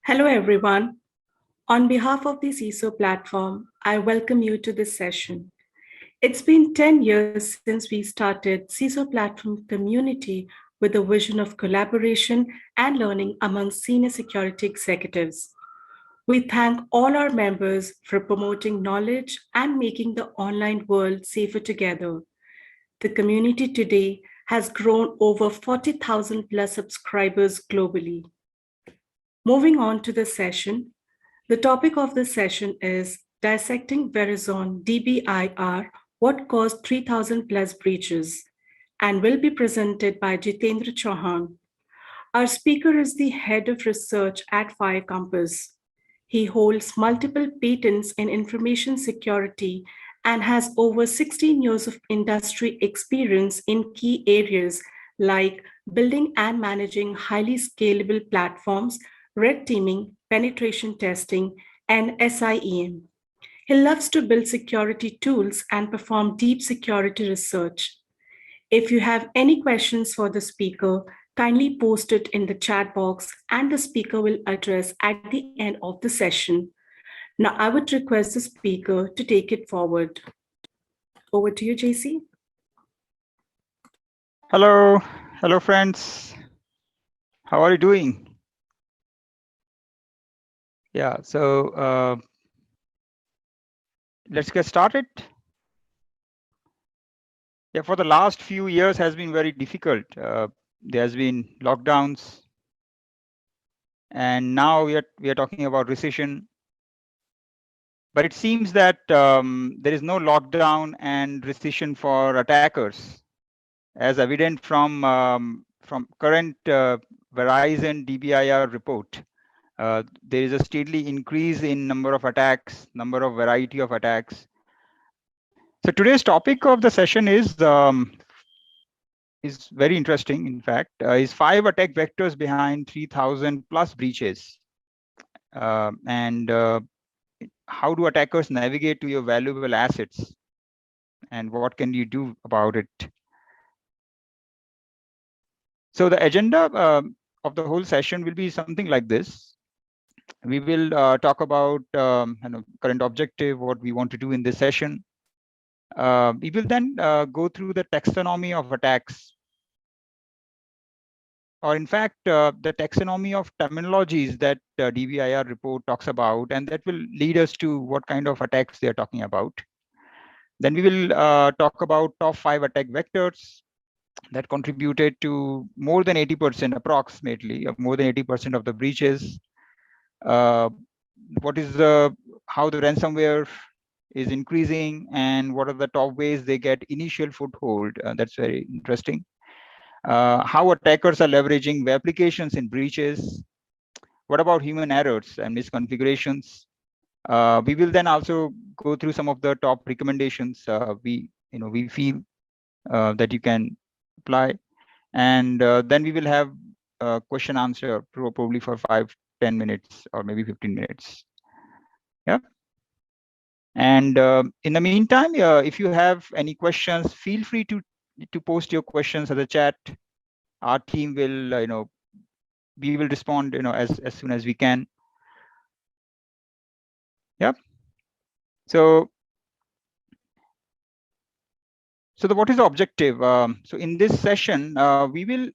Hello, everyone. On behalf of the CISO platform, I welcome you to this session. It's been 10 years since we started CISO platform community with a vision of collaboration and learning among senior security executives. We thank all our members for promoting knowledge and making the online world safer together. The community today has grown over 40,000 plus subscribers globally. Moving on to the session, the topic of this session is Dissecting Verizon DBIR, What Caused 3,000 Plus Breaches, and will be presented by Jitendra Chauhan. Our speaker is the head of research at Fire Compass. He holds multiple patents in information security and has over 16 years of industry experience in key areas like building and managing highly scalable platforms, red teaming, penetration testing, and SIEM. He loves to build security tools and perform deep security research. If you have any questions for the speaker, kindly post it in the chat box and the speaker will address at the end of the session. Now, I would request the speaker to take it forward. Over to you, JC. Hello friends. How are you doing? Yeah, so let's get started. Yeah, for the last few years has been very difficult. There has been lockdowns, and now we are talking about recession. But it seems that there is no lockdown and recession for attackers, as evident from current Verizon DBIR report. There is a steadily increase in number of attacks, number of variety of attacks. So today's topic of the session is very interesting. In fact, is 5 attack vectors behind 3,000 plus breaches, and how do attackers navigate to your valuable assets, and what can you do about it? So the agenda of the whole session will be something like this. We will talk about current objective, what we want to do in this session. We will then go through the taxonomy of attacks, or in fact, the taxonomy of terminologies that DBIR report talks about, and that will lead us to what kind of attacks they are talking about. Then we will talk about top 5 attack vectors that contributed to more than 80%, approximately, more than 80% of the breaches. What is how the ransomware is increasing, and what are the top ways they get initial foothold. That's very interesting. How attackers are leveraging web applications in breaches. What about human errors and misconfigurations? We will then also go through some of the top recommendations we feel that you can apply, and then we will have question answer probably for 5-10 minutes or maybe 15 minutes. Yeah. And in the meantime, if you have any questions, feel free to post your questions at the chat. Our team will, we will respond, as soon as we can. Yep. So what is the objective? So in this session, we will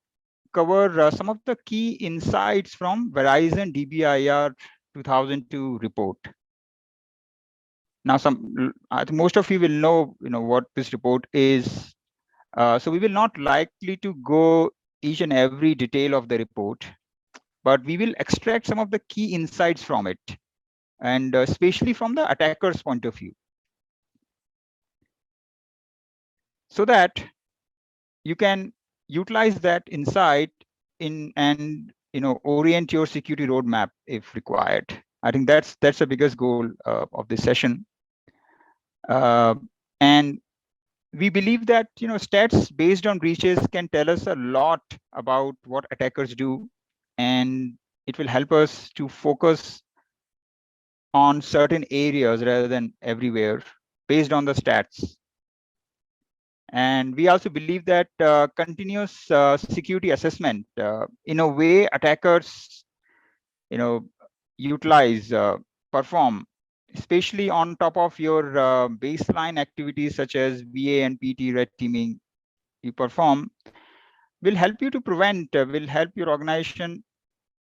cover some of the key insights from Verizon DBIR 2002 report. Now, I think most of you will know, what this report is. So we will not likely to go each and every detail of the report, but we will extract some of the key insights from it, and especially from the attacker's point of view, so that you can utilize that insight in and orient your security roadmap if required. I think that's the biggest goal of this session. And we believe that stats based on breaches can tell us a lot about what attackers do, and it will help us to focus on certain areas rather than everywhere based on the stats. And we also believe that continuous security assessment, in a way, attackers utilize, perform, especially on top of your baseline activities such as VA and PT, red teaming, you perform, will help you to prevent, will help your organization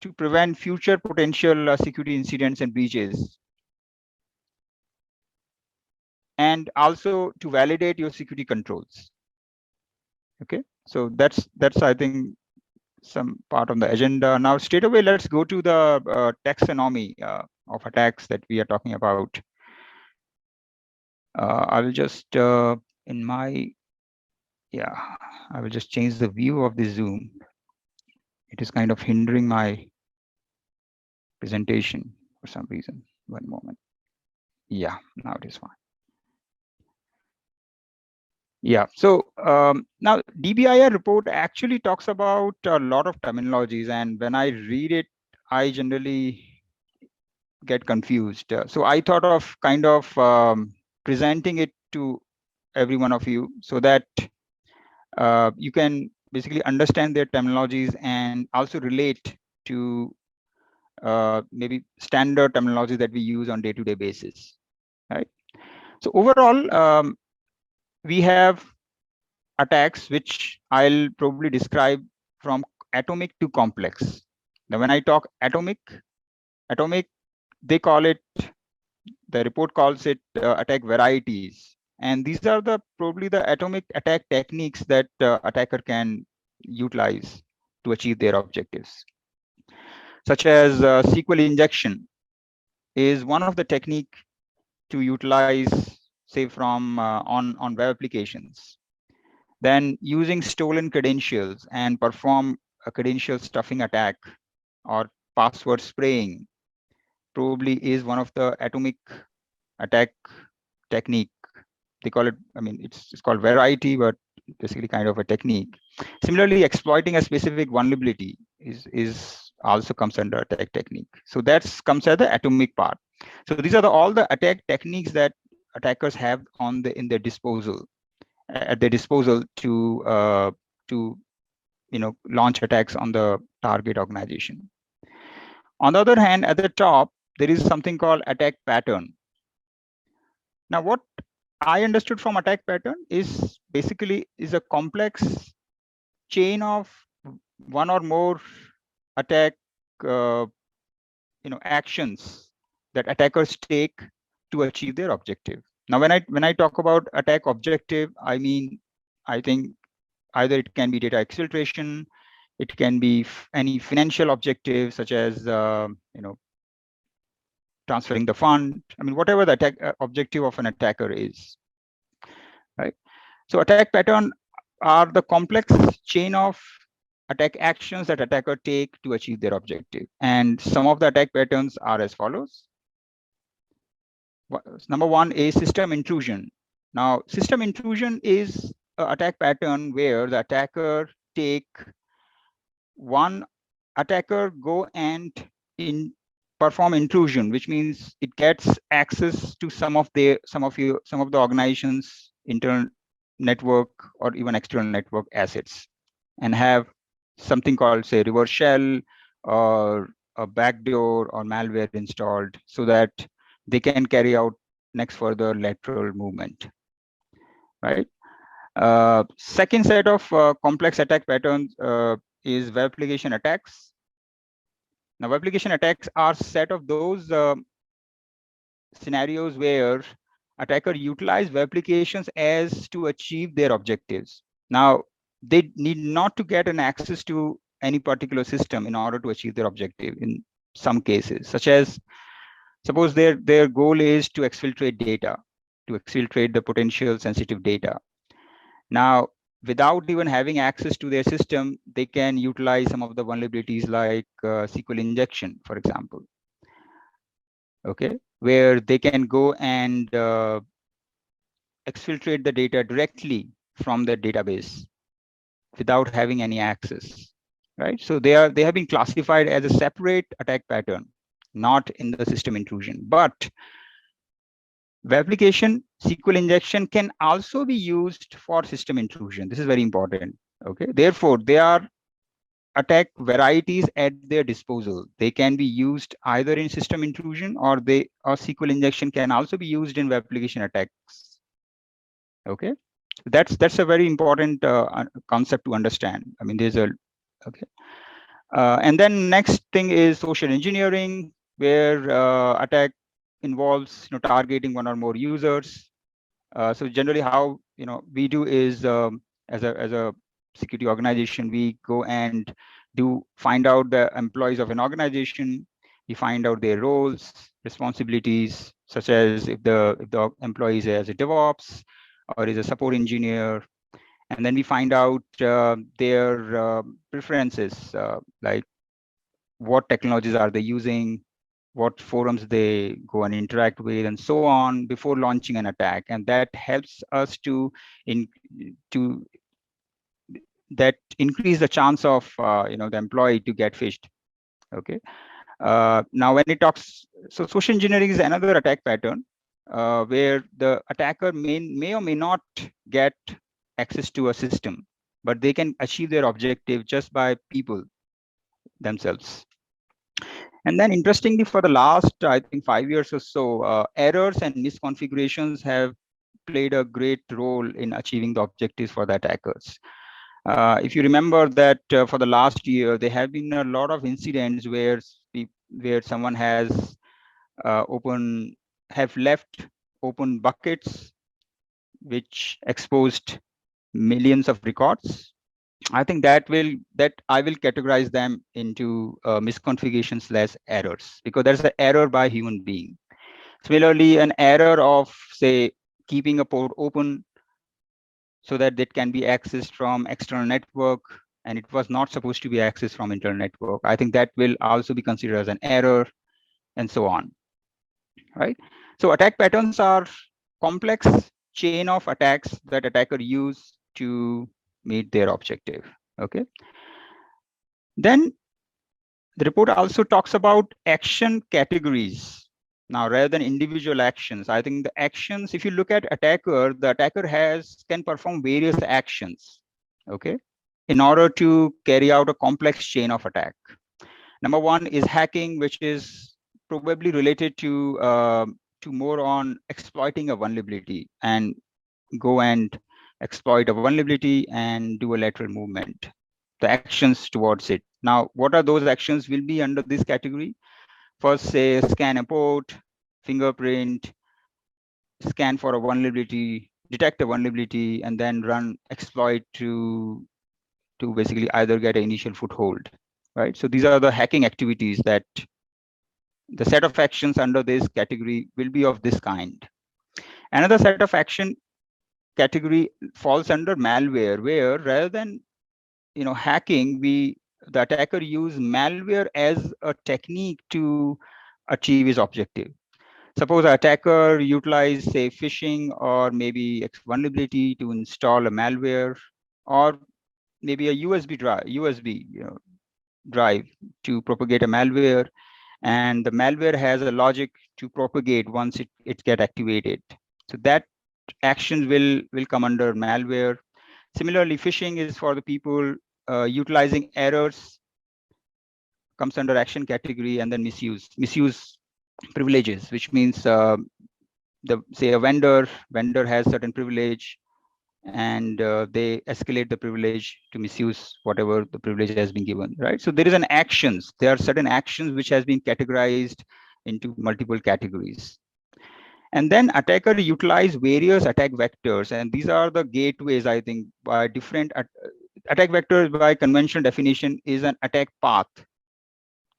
to prevent future potential security incidents and breaches, and also to validate your security controls. Okay, so that's I think some part on the agenda. Now straight away, let's go to the taxonomy of attacks that we are talking about. I will just in my, yeah, I will just change the view of the Zoom. It is kind of hindering my presentation for some reason. One moment. Yeah, now it is fine. Yeah, so now DBIR report actually talks about a lot of terminologies, and when I read it, I generally get confused. So I thought of kind of presenting it to every one of you so that you can basically understand their terminologies and also relate to maybe standard terminology that we use on day-to-day basis, right? So overall, we have attacks which I'll probably describe from atomic to complex. Now, when I talk atomic, they call it, the report calls it attack varieties. And these are the probably the atomic attack techniques that attacker can utilize to achieve their objectives, such as SQL injection is one of the technique to utilize, say, from on web applications. Then using stolen credentials and perform a credential stuffing attack or password spraying probably is one of the atomic attack technique. They call it, I mean, it's called variety, but basically kind of a technique. Similarly, exploiting a specific vulnerability is also comes under attack technique. So that's comes as the atomic part. So these are all the attack techniques that attackers have in their disposal, at their disposal to launch attacks on the target organization. On the other hand, at the top, there is something called attack pattern. Now, what I understood from attack pattern is basically is a complex chain of one or more attack actions that attackers take to achieve their objective. Now, when I talk about attack objective, I mean, I think either it can be data exfiltration, it can be any financial objective such as transferring the fund. I mean, whatever the attack objective of an attacker is, right? So attack pattern are the complex chain of attack actions that attacker take to achieve their objective. And some of the attack patterns are as follows. Number one is system intrusion. Now, system intrusion is an attack pattern where the attacker go and perform intrusion, which means it gets access to some of the organization's internal network or even external network assets, and have something called, say, reverse shell or a backdoor or malware installed so that they can carry out next further lateral movement, right? Second set of complex attack patterns is web application attacks. Now, web application attacks are set of those scenarios where attacker utilize web applications as to achieve their objectives. Now, they need not to get an access to any particular system in order to achieve their objective in some cases, such as suppose their goal is to exfiltrate data, to exfiltrate the potential sensitive data. Now, without even having access to their system, they can utilize some of the vulnerabilities like SQL injection, for example, okay, where they can go and exfiltrate the data directly from the database without having any access, right? So they have been classified as a separate attack pattern, not in the system intrusion. But web application SQL injection can also be used for system intrusion. This is very important. Okay, therefore they are attack varieties at their disposal. They can be used either in system intrusion, or SQL injection can also be used in web application attacks. Okay, that's a very important concept to understand. I mean, there's a okay. And then next thing is social engineering, where attack involves targeting one or more users. So generally, how we do is, as a security organization, we go and find out the employees of an organization. We find out their roles, responsibilities, such as if the employee is as a DevOps or is a support engineer, and then we find out their preferences, like what technologies are they using, what forums they go and interact with, and so on, before launching an attack. And that helps us to increase the chance of the employee to get phished. Okay. Now, when it talks, so social engineering is another attack pattern where the attacker may or may not get access to a system, but they can achieve their objective just by people themselves. And then interestingly, for the last, I think, 5 years or so, errors and misconfigurations have played a great role in achieving the objectives for the attackers. If you remember that for the last year, there have been a lot of incidents where someone has left open buckets, which exposed millions of records. I think that I will categorize them into misconfiguration/errors, because there's an error by human being. Similarly, an error of, say, keeping a port open so that it can be accessed from external network, and it was not supposed to be accessed from internal network. I think that will also be considered as an error, and so on. Right? So attack patterns are complex chain of attacks that attacker use to meet their objective. Okay. Then the report also talks about action categories. Now, rather than individual actions, I think the actions, if you look at attacker, the attacker can perform various actions, okay, in order to carry out a complex chain of attack. Number one is hacking, which is probably related to more on exploiting a vulnerability, and go and exploit a vulnerability and do a lateral movement, the actions towards it. Now, what are those actions will be under this category? First, say, scan a port, fingerprint, scan for a vulnerability, detect a vulnerability, and then run exploit to basically either get an initial foothold, right? So these are the hacking activities that the set of actions under this category will be of this kind. Another set of action category falls under malware, where rather than hacking, the attacker use malware as a technique to achieve his objective. Suppose an attacker utilize, say, phishing or maybe vulnerability to install a malware, or maybe a USB drive to propagate a malware, and the malware has a logic to propagate once it get activated. So that actions will come under malware. Similarly, phishing is for the people utilizing errors, comes under action category. And then misuse privileges, which means say a vendor has certain privilege, and they escalate the privilege to misuse whatever the privilege has been given, right? So there is there are certain actions which has been categorized into multiple categories. And then attacker utilize various attack vectors, and these are the gateways, I think, by different attack vectors. By conventional definition, is an attack path,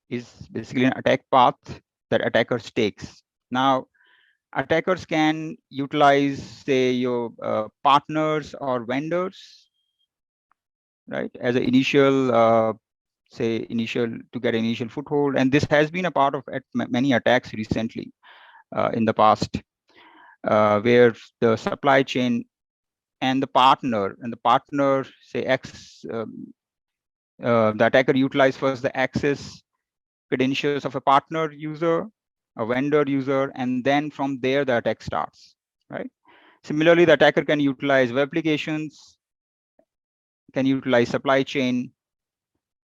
is basically an attack path that attackers takes. Now, attackers can utilize, say, your partners or vendors, right, as an initial to get initial foothold. And this has been a part of many attacks recently in the past, where the supply chain and the partner say the attacker utilize first the access credentials of a partner user, a vendor user, and then from there the attack starts, right? Similarly, the attacker can utilize web applications, can utilize supply chain,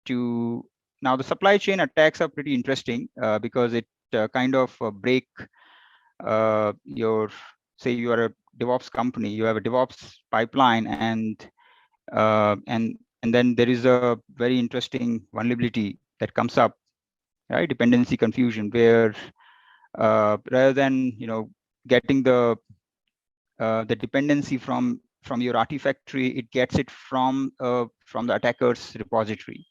to now the supply chain attacks are pretty interesting because it kind of break your, say you are a DevOps company, you have a DevOps pipeline, and then there is a very interesting vulnerability that comes up, right? Dependency confusion, where rather than getting the dependency from your Artifactory, it gets it from the attacker's repository,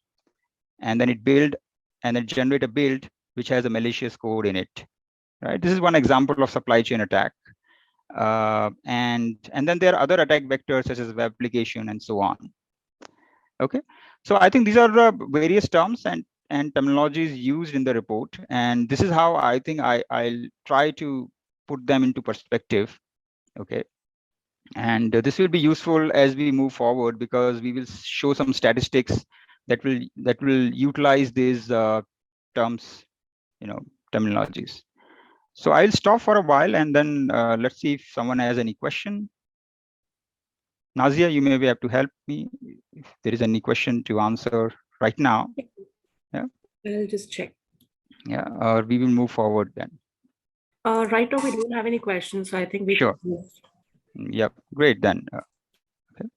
and then it generate a build which has a malicious code in it, right? This is one example of supply chain attack. And then there are other attack vectors such as web application and so on. Okay, so I think these are various terms and terminologies used in the report, and this is how I think I'll try to put them into perspective. Okay, and this will be useful as we move forward, because we will show some statistics that will utilize these terms, terminologies. So I'll stop for a while, and then let's see if someone has any question. Nazia, you may have to help me if there is any question to answer right now. Yeah, I'll just check. yeah, or we will move forward then. Right now, we don't have any questions, so I think we Sure. can move. Yep, great then. Okay.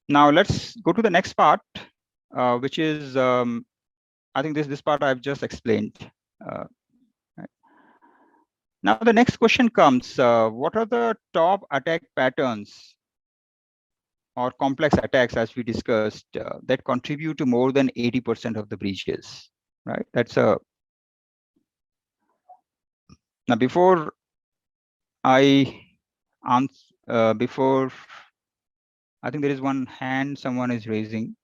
Now let's go to the next part, which is I think this part I've just explained. Right. Now the next question comes: what are the top attack patterns or complex attacks, as we discussed, that contribute to more than 80% of the breaches? Right. That's a now before I answer before. I think there is one hand someone is raising.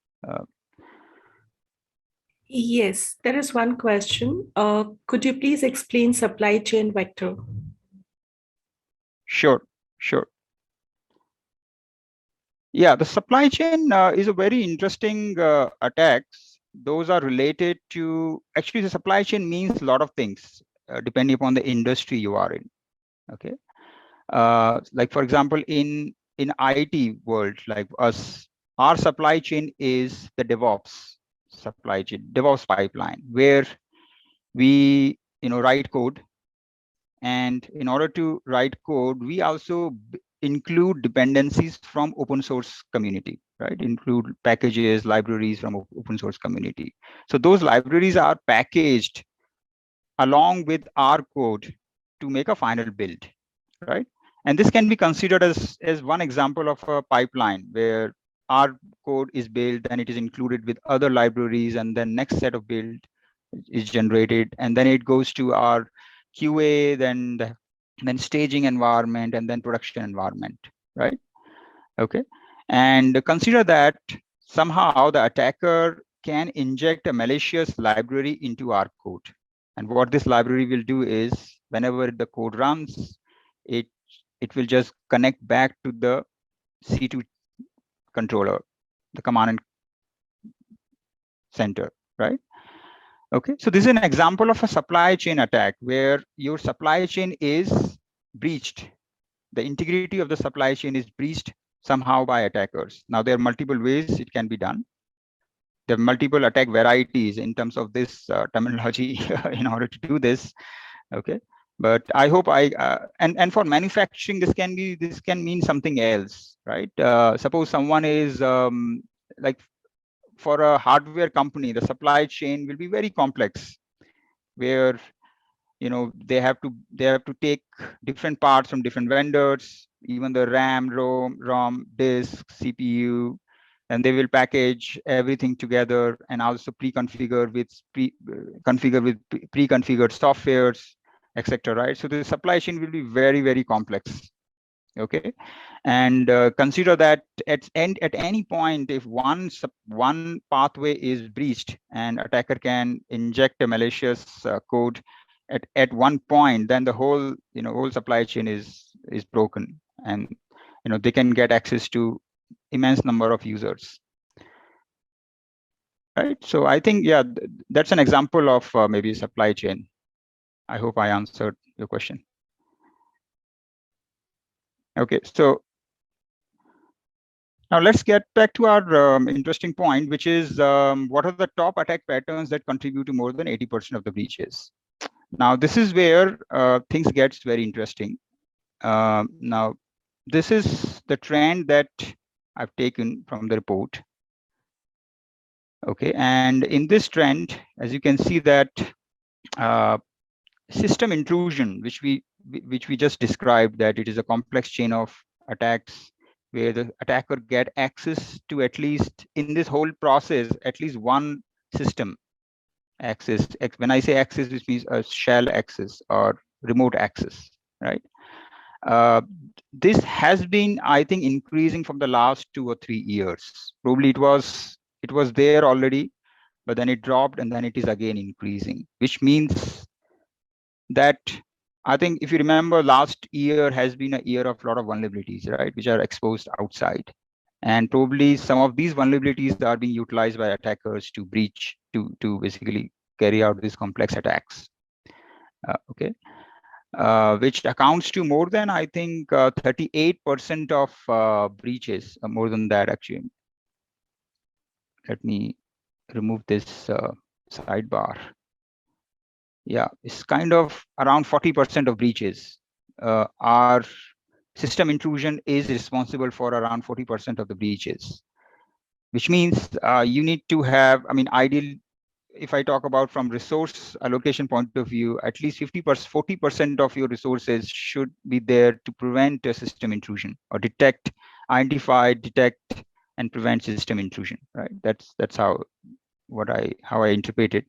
Yes, there is one question. Could you please explain supply chain vector? Sure. Yeah, the supply chain is a very interesting attacks. Those are related to, actually the supply chain means a lot of things depending upon the industry you are in. Okay, like for example, in IT world, like us, our supply chain is the DevOps supply chain, DevOps pipeline, where we write code, and in order to write code, we also include dependencies from open source community, right? Include packages, libraries from open source community. So those libraries are packaged along with our code to make a final build, right? And this can be considered as one example of a pipeline where our code is built and it is included with other libraries, and then next set of build is generated, and then it goes to our QA, then staging environment, and then production environment, right? Okay, and consider that somehow the attacker can inject a malicious library into our code, and what this library will do is, whenever the code runs, it will just connect back to the C2 controller, the command and center, right? Okay, so this is an example of a supply chain attack where your supply chain is breached. The integrity of the supply chain is breached somehow by attackers. Now, there are multiple ways it can be done. There are multiple attack varieties in terms of this terminology in order to do this. Okay, but I hope and for manufacturing, this can mean something else, right? Suppose someone is like, for a hardware company, the supply chain will be very complex, where they have to take different parts from different vendors, even the RAM, ROM, disk, CPU, and they will package everything together and also pre-configure with pre-configured softwares, etc. Right? So the supply chain will be very, very complex. Okay, and consider that at any point, if one pathway is breached and attacker can inject a malicious code at one point, then the whole whole supply chain is broken, and they can get access to immense number of users, right? So I think, yeah, that's an example of maybe supply chain. I hope I answered your question. Okay, so Now let's get back to our interesting point, which is what are the top attack patterns that contribute to more than 80% of the breaches? Now this is where things gets very interesting. Now this is the trend that I've taken from the report. Okay, and in this trend, as you can see that uh, system intrusion, which we just described, that it is a complex chain of attacks where the attacker get access to, at least in this whole process, at least one system access. When I say access, this means a shell access or remote access, right? Uh, this has been, I think, increasing from the last 2 or 3 years. Probably it was there already, but then it dropped and then it is again increasing, which means that I think if you remember, last year has been a year of a lot of vulnerabilities, right, which are exposed outside. And probably some of these vulnerabilities are being utilized by attackers to breach, to basically carry out these complex attacks. Okay. Which accounts to more than, I think, 38% of breaches, more than that actually. Let me remove this sidebar. Yeah, it's kind of around 40% of breaches. Our system intrusion is responsible for around 40% of the breaches, which means you need to have, I mean, ideal, if I talk about from resource allocation point of view, at least 50%, 40% of your resources should be there to prevent a system intrusion or detect, identify, detect, and prevent system intrusion, right? That's how I interpret it.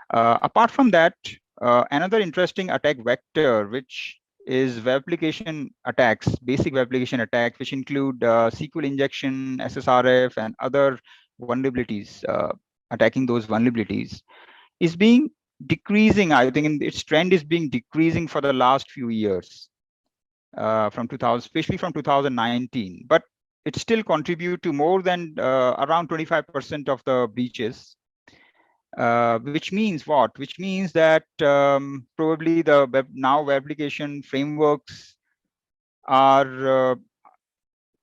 Apart from that, another interesting attack vector, which is web application attacks, basic web application attacks, which include SQL injection, SSRF, and other vulnerabilities, attacking those vulnerabilities, is being decreasing. I think its trend is being decreasing for the last few years, from 2000, especially from 2019. But it still contribute to more than around 25% of the breaches. Which means what? Which means that probably the web application frameworks are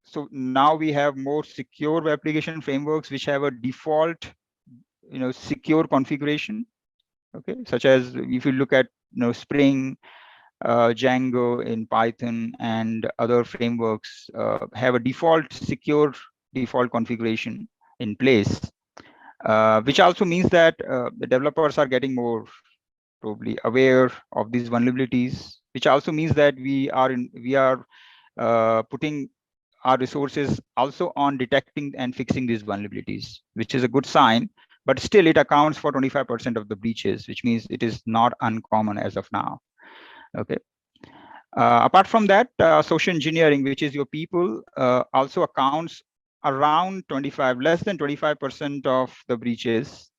so now we have more secure web application frameworks which have a default, secure configuration. Okay, such as if you look at Spring, Django in Python, and other frameworks have a secure default configuration in place. Which also means that the developers are getting more probably aware of these vulnerabilities, which also means that we are putting our resources also on detecting and fixing these vulnerabilities, which is a good sign. But still, it accounts for 25% of the breaches, which means it is not uncommon as of now. Okay. Apart from that, social engineering, which is your people, also accounts around less than 25% of the breaches,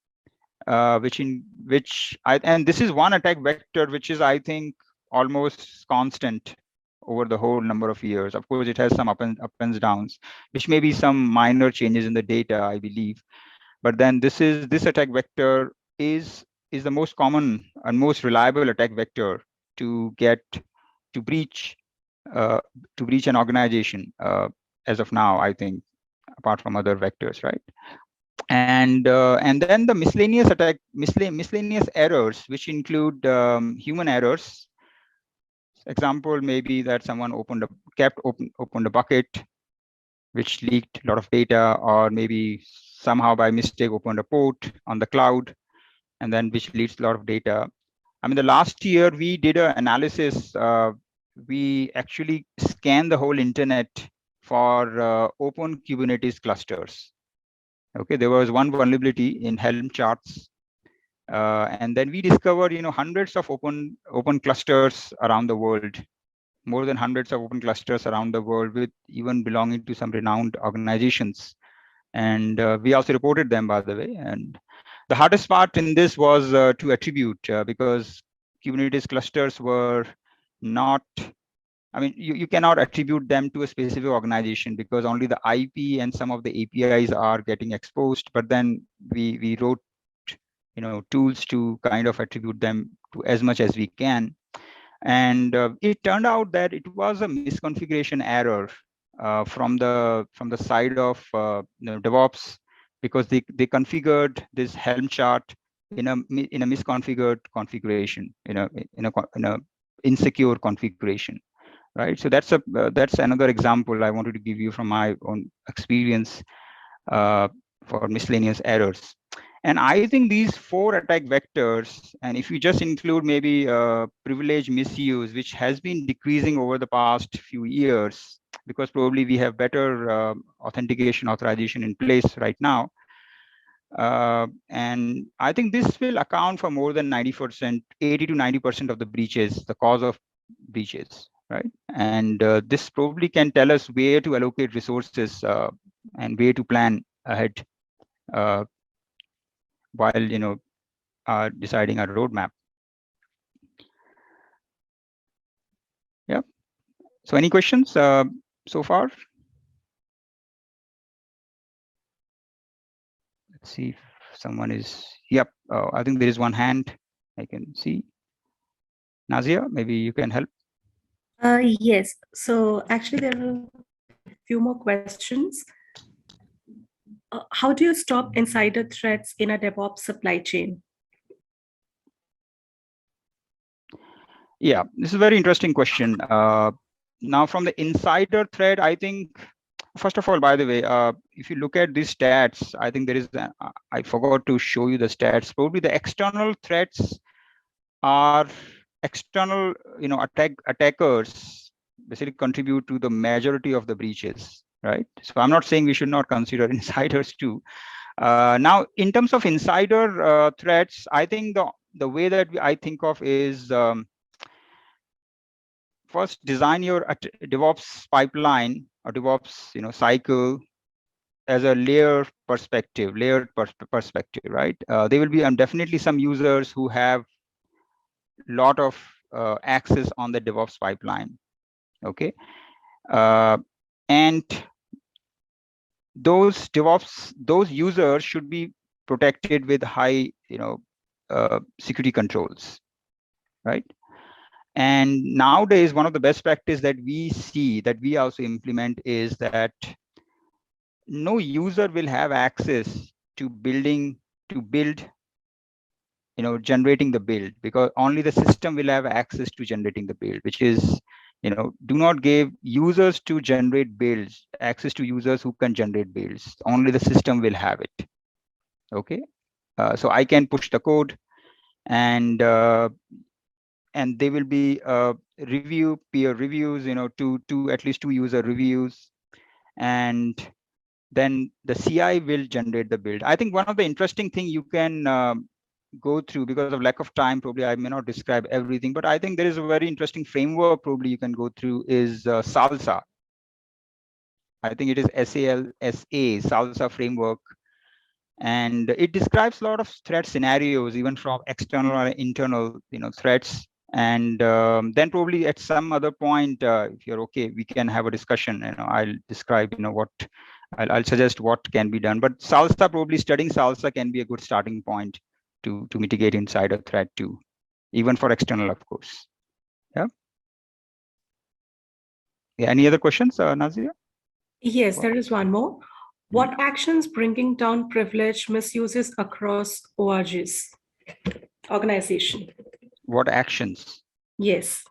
and this is one attack vector which is, I think, almost constant over the whole number of years. Of course, it has some up and downs, which may be some minor changes in the data, I believe. But then this attack vector is the most common and most reliable attack vector to breach an organization as of now, I think, apart from other vectors, right? And then the miscellaneous errors, which include human errors. Example maybe that someone opened a bucket which leaked a lot of data, or maybe somehow by mistake opened a port on the cloud, and then which leads a lot of data. I mean, the last year we did an analysis. We actually scanned the whole internet for open Kubernetes clusters. Okay, there was one vulnerability in Helm charts, and then we discovered, hundreds of open clusters around the world, more than hundreds of open clusters around the world, with even belonging to some renowned organizations. And we also reported them, by the way. And the hardest part in this was to attribute, because Kubernetes clusters were not, I mean, you cannot attribute them to a specific organization because only the IP and some of the APIs are getting exposed. But then we wrote, tools to kind of attribute them to as much as we can. And it turned out that it was a misconfiguration error from the side of DevOps, because they configured this Helm chart in a misconfigured configuration, in a insecure configuration, right? So that's another example I wanted to give you from my own experience for miscellaneous errors. And I think these 4 attack vectors, and if you just include maybe privilege misuse, which has been decreasing over the past few years, because probably we have better authentication authorization in place right now. And I think this will account for more than 90%, 80 to 90% of the breaches, the cause of breaches, right? And this probably can tell us where to allocate resources and where to plan ahead uh, while deciding our roadmap. Yeah. So any questions so far? Let's see if someone is. Yep. I think there is one hand I can see. Nazia, maybe you can help. Yes. So actually, there are a few more questions. How do you stop insider threats in a DevOps supply chain? Yeah, this is a very interesting question. Now, from the insider threat, I think, first of all, by the way, if you look at these stats, I think there is, I forgot to show you the stats. Probably the external threats are external, attackers basically contribute to the majority of the breaches, right? So I'm not saying we should not consider insiders too. Now, in terms of insider threats, I think the way that I think of is, first design your DevOps pipeline or DevOps cycle as a layered perspective, right? There will be definitely some users who have a lot of access on the DevOps pipeline. Okay, and those users should be protected with high security controls, right? And nowadays, one of the best practice that we see that we also implement is that no user will have access to build, generating the build, because only the system will have access to generating the build, which is, do not give users to generate builds, access to users who can generate builds. Only the system will have it. Okay. So I can push the code, and there will be peer reviews, at least 2 user reviews, and then the CI will generate the build. I think one of the interesting thing you can go through, because of lack of time, probably I may not describe everything, but I think there is a very interesting framework probably you can go through is SALSA. I think it is SALSA, SALSA framework. And it describes a lot of threat scenarios, even from external or internal, threats. And then probably at some other point, if you're okay, we can have a discussion. I'll describe, what I'll suggest what can be done. But SALSA, probably studying SALSA can be a good starting point to mitigate insider threat too, even for external, of course. Yeah. Yeah. Any other questions, Nazia? Yes, there is one more. What actions bringing down privilege misuses across ORGs, organization? What actions? Yes.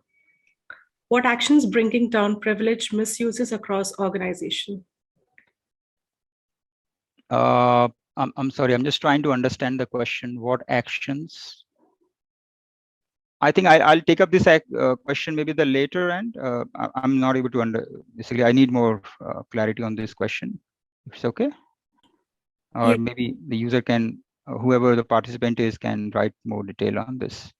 What actions bringing down privilege misuses across organization? I'm sorry, I'm just trying to understand the question. What actions? I think I'll take up this question maybe the later end. I'm not able to basically, I need more clarity on this question. If it's okay. Or maybe the user can, whoever the participant is, can write more detail on this.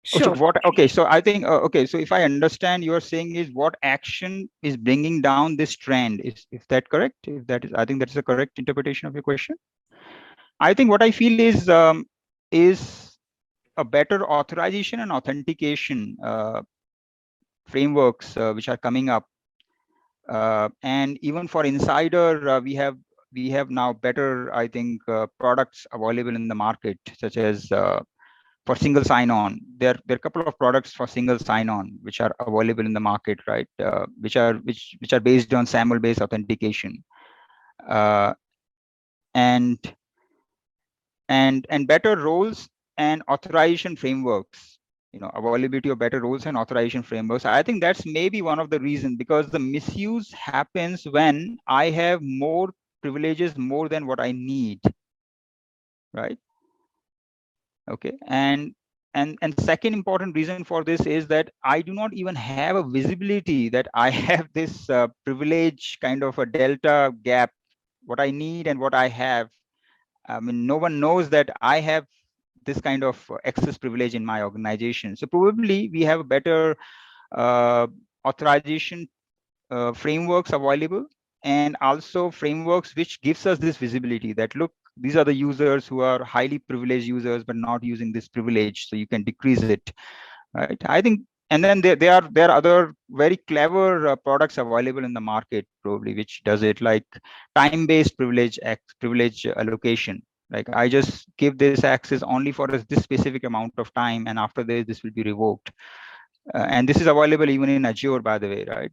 Sure. So okay, so I think, okay, so if I understand, you're saying is what action is bringing down this trend? Is that correct? If that is, I think that's the correct interpretation of your question. I think what I feel is a better authorization and authentication frameworks which are coming up, and even for insider, we have now better, I think, products available in the market, such as for single sign-on. There are a couple of products for single sign-on which are available in the market, right? Which are based on SAML-based authentication, uh, and better roles and authorization frameworks. Availability of better roles and authorization frameworks. I think that's maybe one of the reasons, because the misuse happens when I have more privileges more than what I need, right? Okay, and second important reason for this is that I do not even have a visibility that I have this privilege kind of a delta gap, what I need and what I have. I mean, no one knows that I have this kind of access privilege in my organization. So probably we have better authorization frameworks available, and also frameworks which gives us this visibility that, look, these are the users who are highly privileged users but not using this privilege, so you can decrease it, right? I think, and then there are other very clever products available in the market probably which does it, like time-based privilege allocation. Like, I just give this access only for this specific amount of time, and after this will be revoked. And this is available even in Azure, by the way, right?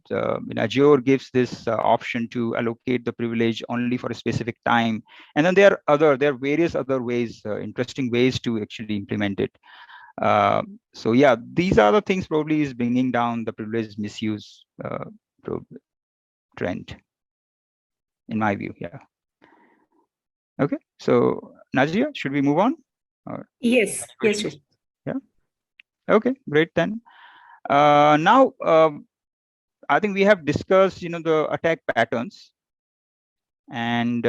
In Azure gives this option to allocate the privilege only for a specific time. And then there are various other ways, interesting ways to actually implement it. So yeah, these are the things probably is bringing down the privilege misuse trend, in my view. Yeah. Okay. So Nazia, should we move on? Or Yes, any yes, questions? Rishi. Yeah. Okay, great then. Now, I think we have discussed, the attack patterns, and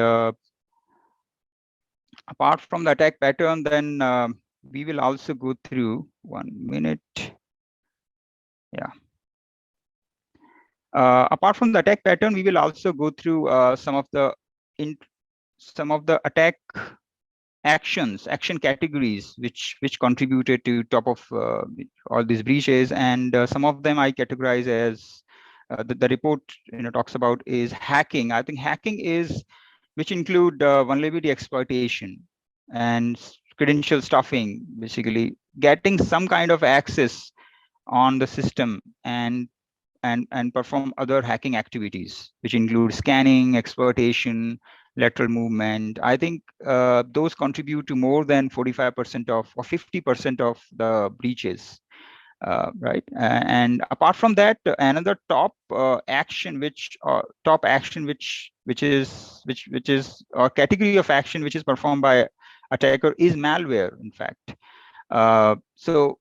apart from the attack pattern, then we will also go through 1 minute. Yeah. Apart from the attack pattern, we will also go through some of the attack action categories which contributed to top of all these breaches, and some of them I categorize as the report talks about is hacking. I think hacking is which include vulnerability exploitation and credential stuffing, basically getting some kind of access on the system and perform other hacking activities, which include scanning, exploitation, lateral movement. I think those contribute to more than 45% of or 50% of the breaches. Right, and apart from that, another top action which is a category of action which is performed by attacker is malware. In fact, so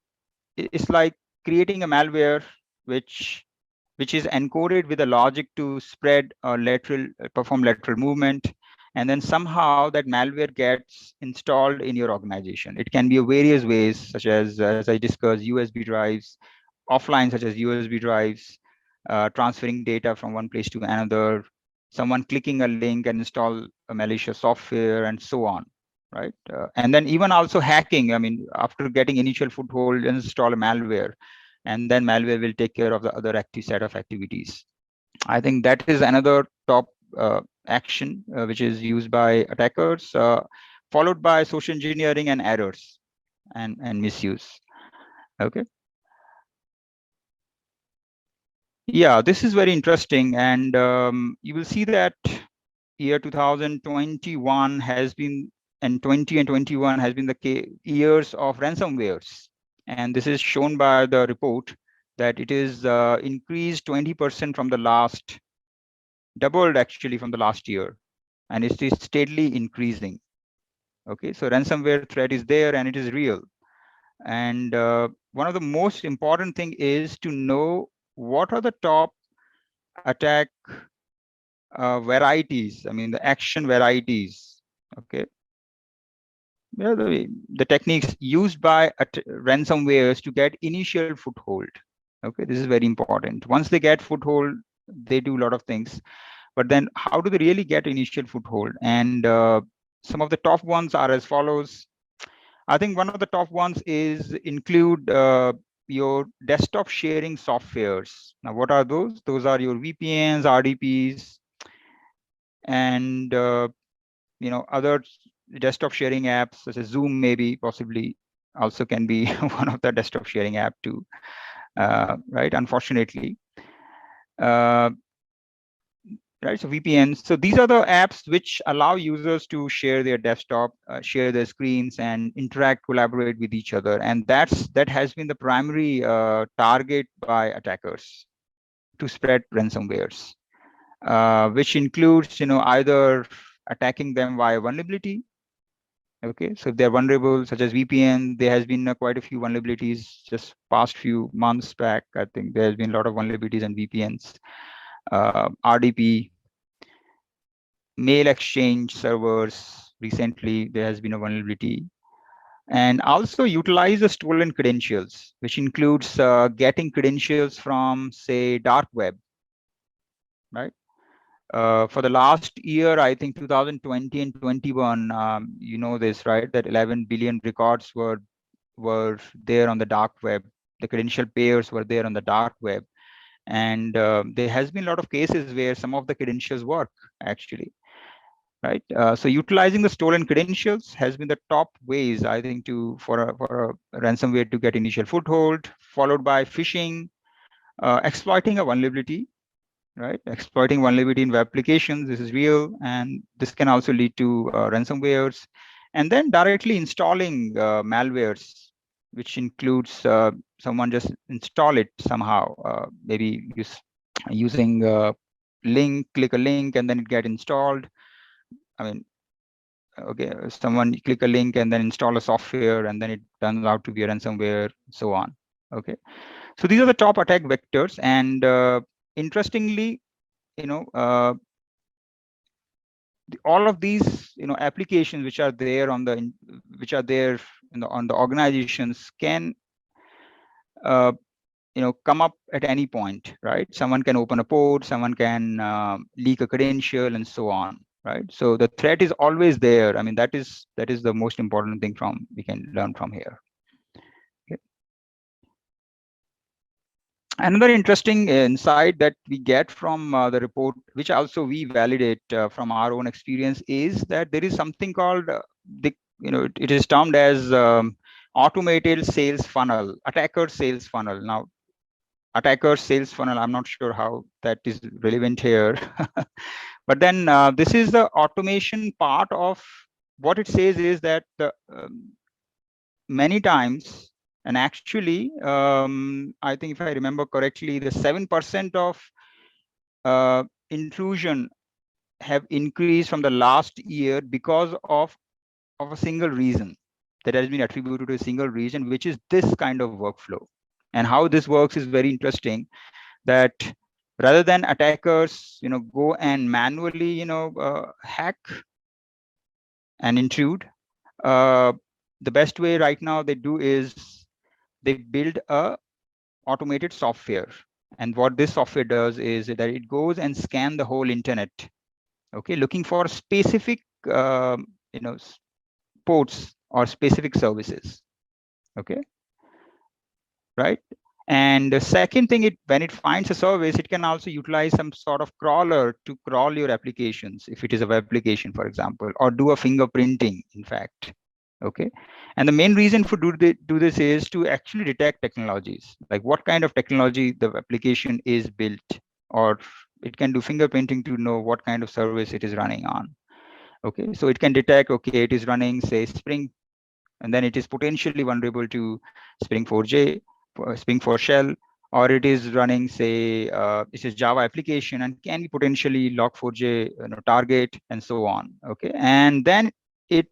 it's like creating a malware which is encoded with a logic to spread or perform lateral movement, and then somehow that malware gets installed in your organization. It can be various ways, such as I discussed, USB drives, offline, such as USB drives, transferring data from one place to another, someone clicking a link and install a malicious software, and so on, right? And then even also hacking. I mean, after getting initial foothold, install a malware, and then malware will take care of the other active set of activities. I think that is another top action which is used by attackers, followed by social engineering and errors and misuse. Okay. Yeah, this is very interesting, and you will see that year 2021 has been, and 20 and 21 has been the years of ransomwares. And this is shown by the report that it is increased 20% from the last, doubled actually from the last year, and it is steadily increasing. Okay, so ransomware threat is there and it is real. And one of the most important thing is to know what are the top attack varieties. I mean, the action varieties. Okay, the techniques used by ransomwares to get initial foothold. Okay, this is very important. Once they get foothold, they do a lot of things, but then how do they really get initial foothold? And some of the top ones are as follows. I think one of the top ones is include your desktop sharing softwares. Now, what are those? Those are your VPNs, RDPs, and other desktop sharing apps such as Zoom, maybe, possibly, also can be one of the desktop sharing app too, right? Unfortunately, uh, right? So VPNs. So these are the apps which allow users to share their desktop, share their screens, and interact, collaborate with each other. And that has been the primary target by attackers to spread ransomwares, which includes, either attacking them via vulnerability. Okay, so if they're vulnerable, such as VPN, there has been quite a few vulnerabilities just past few months back. I think there has been a lot of vulnerabilities in VPNs, RDP, mail exchange servers. Recently, there has been a vulnerability, and also utilize the stolen credentials, which includes getting credentials from, say, dark web, right? For the last year, I think 2020 and 21, you know this, right? That 11 billion records were there on the dark web. The credential pairs were there on the dark web, and there has been a lot of cases where some of the credentials work actually, right? So utilizing the stolen credentials has been the top ways, I think, for a ransomware to get initial foothold, followed by phishing, exploiting a vulnerability, right? Exploiting vulnerability in web applications, this is real, and this can also lead to ransomwares. And then directly installing malwares, which includes someone just install it somehow, maybe using a link, click a link, and then it get installed. I mean, okay, someone click a link and then install a software, and then it turns out to be a ransomware, so on. Okay, so these are the top attack vectors, and interestingly, you know, all of these, applications which are there on the organizations can, come up at any point, right? Someone can open a port, someone can leak a credential, and so on, right? So the threat is always there. I mean, that is the most important thing from we can learn from here. Okay. Another interesting insight that we get from the report, which also we validate from our own experience, is that there is something called it is termed as automated sales funnel, attacker sales funnel. Now, attacker sales funnel, I'm not sure how that is relevant here, but then this is the automation part of what it says is that many times, and actually, I think if I remember correctly, the 7% of intrusion have increased from the last year because of a single reason that has been attributed to a single reason, which is this kind of workflow. And how this works is very interesting, that rather than attackers, go and manually, hack and intrude, the best way right now they do is they build a automated software. And what this software does is that it goes and scan the whole internet, okay, looking for specific, ports or specific services, okay, right? And the second thing, when it finds a service, it can also utilize some sort of crawler to crawl your applications, if it is a web application, for example, or do a fingerprinting, in fact. Okay, and the main reason for do this is to actually detect technologies, like what kind of technology the application is built, or it can do fingerprinting to know what kind of service it is running on. Okay, so it can detect, okay, it is running, say, Spring, and then it is potentially vulnerable to Spring 4J, Spring 4 Shell, or it is running, say, it's a Java application and can be potentially Log4j target, and so on. Okay, and then it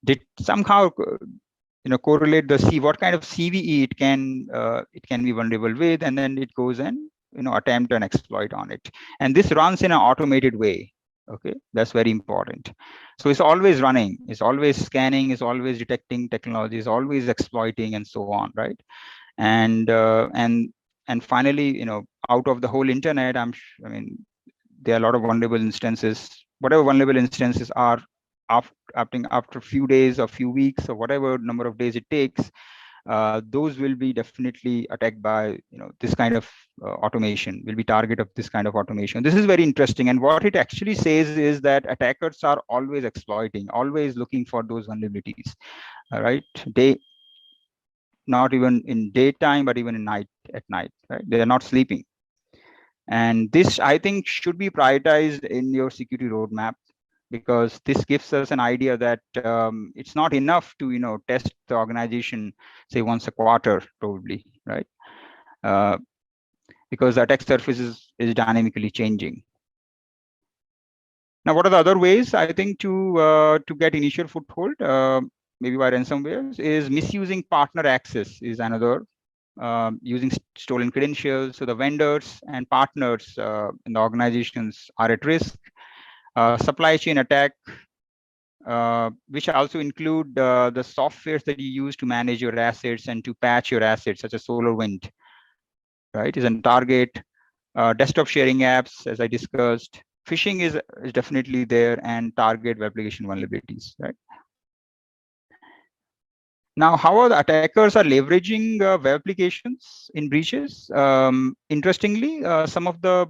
did somehow correlate the what kind of CVE it can be vulnerable with, and then it goes and attempt an exploit on it. And this runs in an automated way. Okay, that's very important. So it's always running, it's always scanning, it's always detecting technologies, always exploiting, and so on, right? And finally, out of the whole internet, I mean, there are a lot of vulnerable instances. Whatever vulnerable instances are, after a few days or few weeks or whatever number of days it takes, those will be definitely attacked by this kind of automation, will be target of this kind of automation. This is very interesting, and what it actually says is that attackers are always exploiting, always looking for those vulnerabilities. All right, not even in daytime, but even at night, right? They are not sleeping. And this, I think, should be prioritized in your security roadmap, because this gives us an idea that it's not enough to test the organization, say, once a quarter, probably, right? Uh, because the attack surface is dynamically changing. Now, what are the other ways, I think, to get initial foothold, maybe by ransomwares, is misusing partner access is another. Using stolen credentials. So the vendors and partners in the organizations are at risk. Supply chain attack, which also include the softwares that you use to manage your assets and to patch your assets, such as SolarWind, right, is a target. Desktop sharing apps, as I discussed. Phishing is definitely there, and target web application vulnerabilities, right? Now, how are the attackers are leveraging web applications in breaches? Interestingly, some of the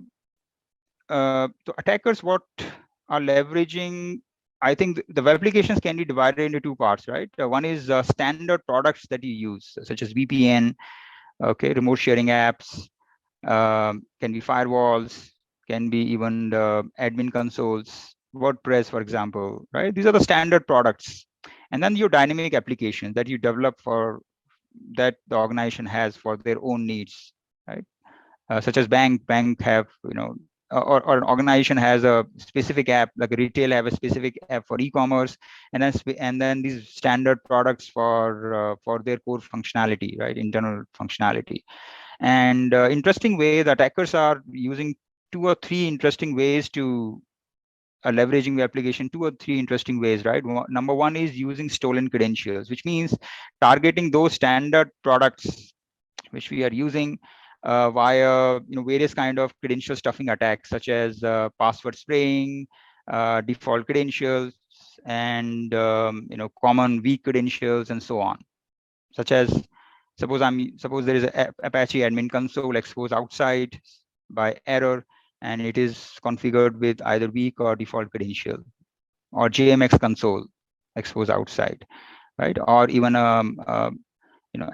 attackers, what are leveraging, I think the web applications can be divided into two parts, right? One is standard products that you use, such as VPN, okay, remote sharing apps, can be firewalls, can be even the admin consoles, WordPress, for example, right? These are the standard products. And then your dynamic applications that you develop for that the organization has for their own needs, right? Such as bank have, or an organization has a specific app, like a retail have a specific app for e-commerce, and then these standard products for their core functionality, right? Internal functionality. And interesting way, the attackers are using 2 or 3 interesting ways to leveraging the application, 2 or 3 interesting ways, right? Number one is using stolen credentials, which means targeting those standard products which we are using via various kind of credential stuffing attacks, such as password spraying, default credentials, and common weak credentials, and so on. Such as, suppose there is a Apache admin console exposed outside by error, and it is configured with either weak or default credential, or JMX console exposed outside, right? Or even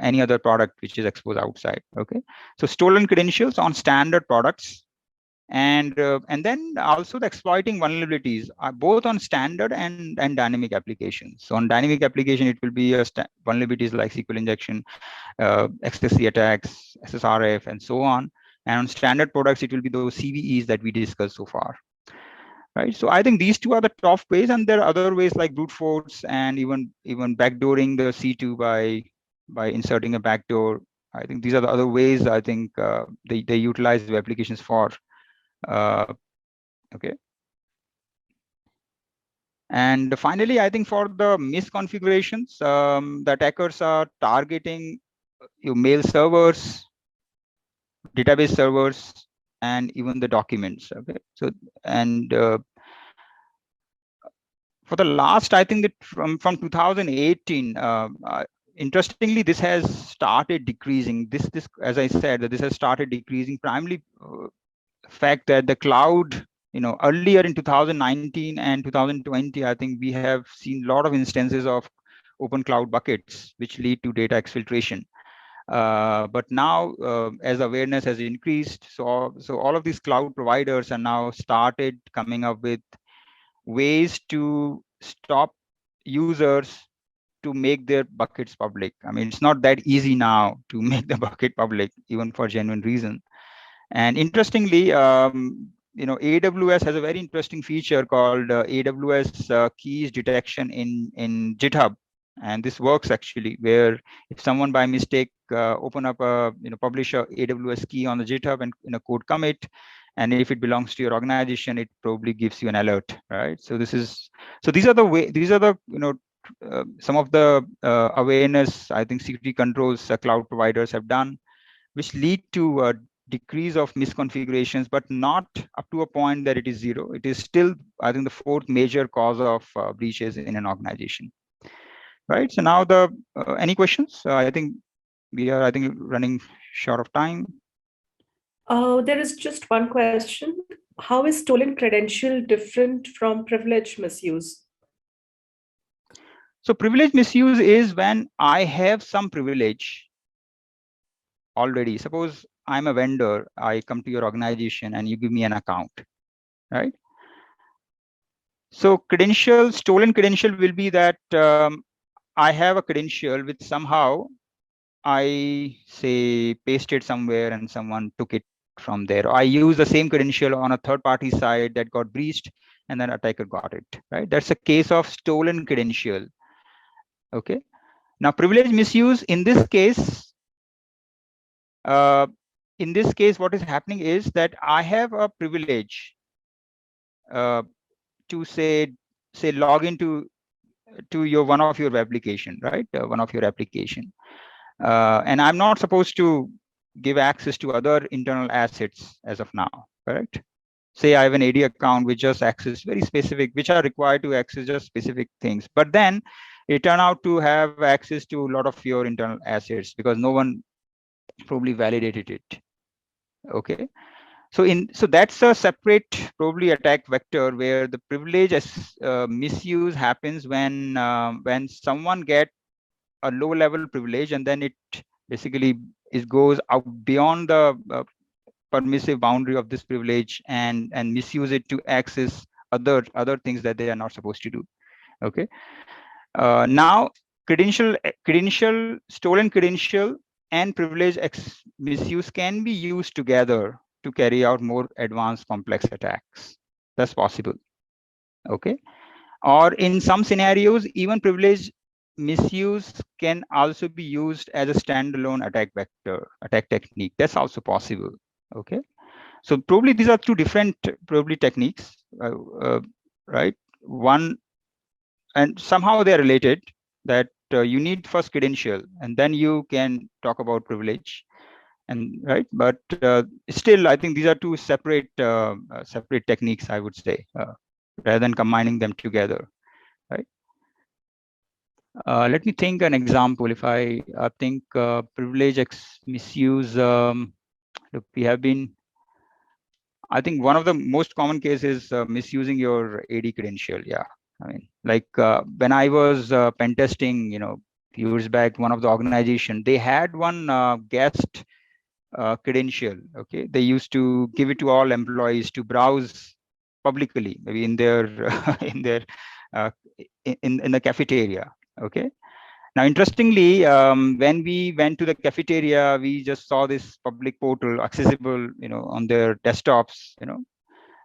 any other product which is exposed outside. Okay, so stolen credentials on standard products, and then also the exploiting vulnerabilities are both on standard and dynamic applications. So on dynamic application, it will be vulnerabilities like SQL injection, XSC attacks, SSRF, and so on. And on standard products, it will be those CVEs that we discussed so far. Right. So I think these two are the top ways, and there are other ways like brute force and even backdooring the C2 by inserting a backdoor. I think these are the other ways, I think, they utilize the applications for. Okay. And finally, I think for the misconfigurations, the attackers are targeting your mail servers, database servers, and even the documents. Okay. So, and for the last, I think that from 2018, interestingly, this has started decreasing. This, as I said, that this has started decreasing primarily fact that the cloud, earlier in 2019 and 2020, I think we have seen a lot of instances of open cloud buckets, which lead to data exfiltration. But now, as awareness has increased, so all of these cloud providers are now started coming up with ways to stop users to make their buckets public. I mean, it's not that easy now to make the bucket public, even for genuine reason. And interestingly, AWS has a very interesting feature called AWS keys detection in GitHub. And this works actually, where if someone by mistake open up a, publish a AWS key on the GitHub and in a code commit, and if it belongs to your organization, it probably gives you an alert, right? So these are the some of the awareness, I think, security controls cloud providers have done, which lead to a decrease of misconfigurations, but not up to a point that it is zero. It is still, I think, the 4th major cause of breaches in an organization. Right. So now any questions? I think we are, running short of time. There is just one question. How is stolen credential different from privilege misuse? So privilege misuse is when I have some privilege already. Suppose I'm a vendor, I come to your organization and you give me an account, right? So stolen credential will be that I have a credential which somehow I say pasted somewhere and someone took it from there. Or I use the same credential on a third party side that got breached and then attacker got it, right? That's a case of stolen credential. Okay. Now privilege misuse uh, in this case, what is happening is that I have a privilege uh, to say log into to your one of your application, right? One of your application, and I'm not supposed to give access to other internal assets as of now, correct? Say I have an AD account which just access very specific, which are required to access just specific things, but then it turn out to have access to a lot of your internal assets because no one probably validated it. Okay. So that's a separate probably attack vector where the privilege misuse happens when someone get a low level privilege and then it basically goes out beyond the permissive boundary of this privilege and misuse it to access other things that they are not supposed to do. Okay. Now stolen credential and privilege misuse can be used together to carry out more advanced complex attacks. That's possible. Okay. Or in some scenarios, even privilege misuse can also be used as a standalone attack technique. That's also possible. Okay. So probably these are two different probably techniques, right? One, and somehow they're related, that you need first credential and then you can talk about privilege, and right, but still I think these are two separate techniques, I would say, rather than combining them together, right? Let me think an example. If I think privilege misuse, look, we have been, I think one of the most common cases is misusing your AD credential. Yeah, I mean, like when I was pen testing, years back, one of the organization, they had one guest credential. Okay, they used to give it to all employees to browse publicly, maybe in their in their uh, in the cafeteria. Okay. Now, interestingly, when we went to the cafeteria, we just saw this public portal accessible, on their desktops,